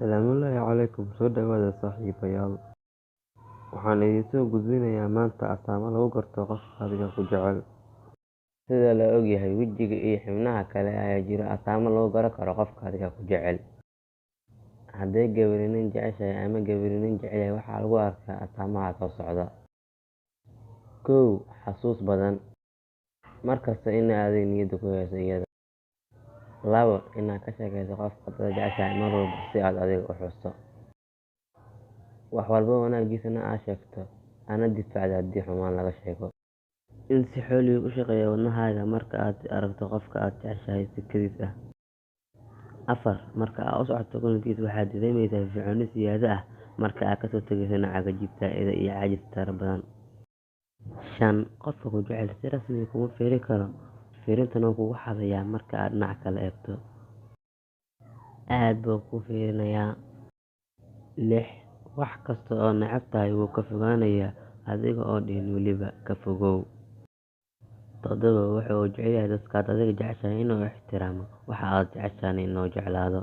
Salaamullaahi calaykum. Soo dhawaada saaxiibayaal. Waxaan idin soo gudbinayaa maanta astaamo lagu garto qofka adiga ku jecel. Sida la ogyahay, wejiga iyo xubnaha kale ayaa jira astaamo lagu garan karo qofka adiga ku jecel. Hadday gabadhi nin jeceshahay ama gabadhi nin jecel yahay, waxaa lagu arkaa astaamaha soo socda. 1. Xasuus badan. Markasta inaad adiga niyadda ku hayso iyada. 2. Inaad ka sheekayso qofka aad jeceshahay mar walba si aad adiga u xusto. Wax walba wanaagiisana aad sheegto, ana difaacdo haddii xumaan laga sheego. In si xoolihi u shaqeeyo wadnahaaga marka aad aragto qofka aad jeceshahay si kedis ah. 4. Marka aad u socoto kulankiisa, waxaad dareemaysaa firfircooni siyaado ah marka aad kasoo tegayso nacaga jibtaa'ida iyo caajis tiro badan. 5. Qofka ku jecel si rasmi kuma fiiri karo, fiirintana wuu kugu xadayaa marka aad dhinac kale eegto. Aad buu kuu fiirinayaa. 6. Wax kasta oo neceb tahay wuu ka fogaanayaa adiga oo dhihin weliba ka fogow. 7. Wuxuu jecel yahay dadka aad adiga jeceshahay inuu ixtiraamo, waxa aad jeceshahayna inuu jeclaado.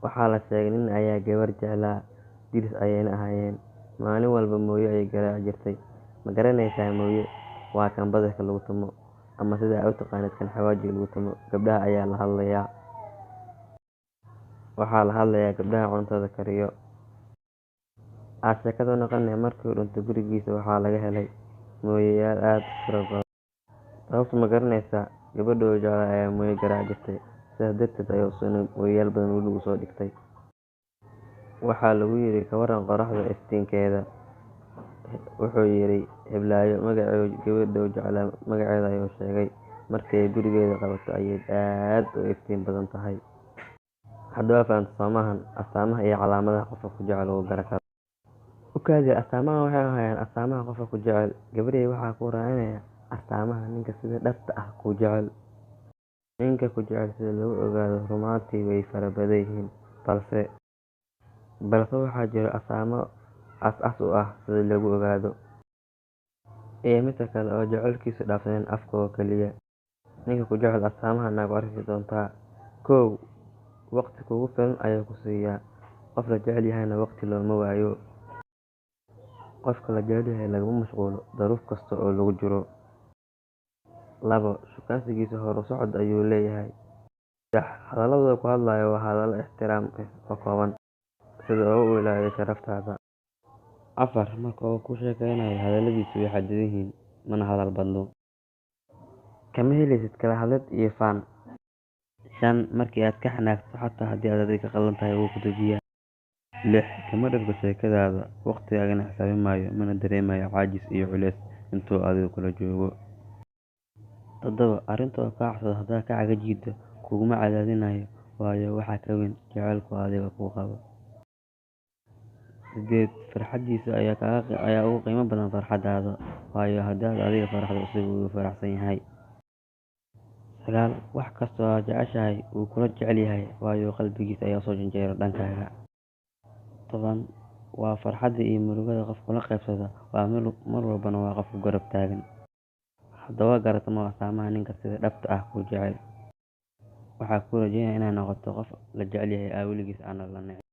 Waxaa la sheegay nin ayaa gabar jeclaa, diris ayayna ahaayeen. Maalin walba mooye ayay garaaci jirtay. Ma garanaysaa mooye? Waa kan badarka lagu tumo, ama sida aad u taqaanid kan xawaajiga lagu tumo. Gabdhaha ayaa la hadlayaa. Waxaa la hadlayaa gabdhaha cuntada kariyo. Aad sheekadu noqonaya markii uu dhintay gurigiisa waxaa laga helay mooyeyaal aad u fara badan. Sababta ma garanaysaa? Gabadha uu jeclaa ayaa mooye garaaci jirtay, sidaas darteed ayuu isaguna mooyeyaal badan guriga u soo dhigtay. Waxaa lagu yidhi ka warran qorraxda iftiinkeeda. Wuxuu yidhi Heblaayo. Gabadha uu jeclaa magaceeda ayuu sheegay. Markii ay gurigeeda qabato ayay aad u iftiin badan tahay. Hadda waa fahamtay soo maahan astaamaha iyo calaamadaha qofka ku jecel lagu garan karo. U kaadi astaamahan waxay ahaayeen astaamaha qofka ku jecel. Gabadhay waxaa ku raacinaya astaamaha ninka sida dhabta ah ku jecel. Ninka ku jecel sida lagu ogaado rumaantii way fara badan yihiin, balse waxaa jira astaamo aas-aas u ah sida lagu ogaado. Iyo mid kale oo jacaylkiisu dhaafsiisan afka oo keliya. Ninka ku jecel astaamahan aad ku arki doontaa. 1. Waqti kugu filan ayuu ku siiyaa. Qof la jecel yahayna waqti looma waayo. Qofka la jecel yahay lagama mashquulo duruuf kasta oo lagu jiro. 2. Shukaansigiisu horu socod ayuu leeyahay. 3. Hadallada uu ku hadlayo waa hadallo ixtiraam leh oo kooban, sida uu ilaaliyo sharaftaada. 4. Marka uu kuu sheekaynayo, hadalladiisu way xadidan yihiin, mana hadal badno. Kama helaysid kala hadlid iyo faan. 5. Markii aad ka xanaaqdo, xataa haddii aad adiga qaldan tahay, wuu ku dejiyaa. 6. Kama dhergo sheekadaada, waqtigaagana xisaabin maayo, mana dareemayo caajis iyo culays intuu adiga kula joogo. 7. Arrinta uu kaa codsado haddaad ka cagajiiddo, kuguma cadaadinayo, waayo waxaa ka weyn jacaylka uu adiga kuu qabo. 8. Farxaddiisa ayaa uga qiimo badan farxaddaada, waayo haddii aad adiga faraxdo, isagu wuu faraxsan yahay. 9. Wax kasta oo aad jeceshahay wuu kula jecel yahay, waayo qalbigiisa ayaa u soo janjeera dhankaaga. 10. Waa farxadda iyo murugada qofka la qaybsada, mar walbana waa qof ku garab taagan. Haddaba garata ma astaamaha ninka sida dhabta ah kuu jecel. Waxaan kuu rajeynayaa inaad noqoto qof la jecel yahay weligiis aan la nacin.